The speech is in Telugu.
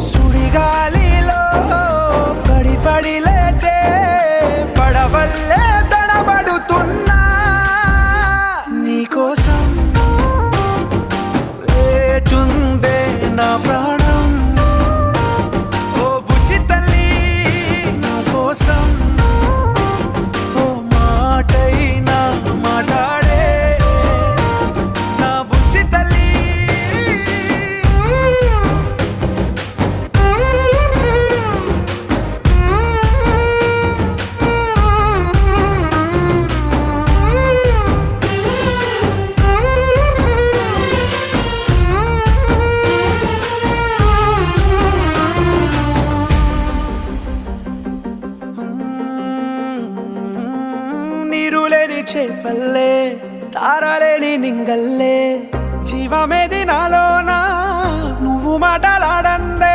సుడిగాలిలో పడి పడి లేచే పడవల్లే తడబడుతున్నా నీకోసం లేచుందే నా ప్రాణం. ఓ బుజ్జి తల్లి నా కోసం ఓ మాటైనా మాట్లాడే నా బుజ్జి తల్లి. నీరులేని చేపల్లే తారలేని నింగల్లే జీవమేది నాలోనా నువ్వు మాటలాడందే.